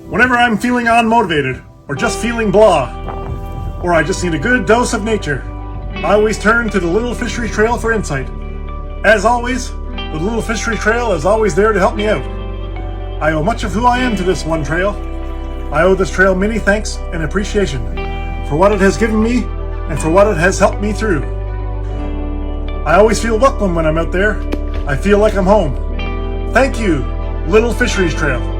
Whenever I'm feeling unmotivated, or just feeling blah, or I just need a good dose of nature, I always turn to the Little Fisheries Trail for insight. As always, the Little Fisheries Trail is always there to help me out. I owe much of who I am to this one trail. I owe this trail many thanks and appreciation for what it has given me and for what it has helped me through. I always feel welcome when I'm out there. I feel like I'm home. Thank you, Little Fisheries Trail.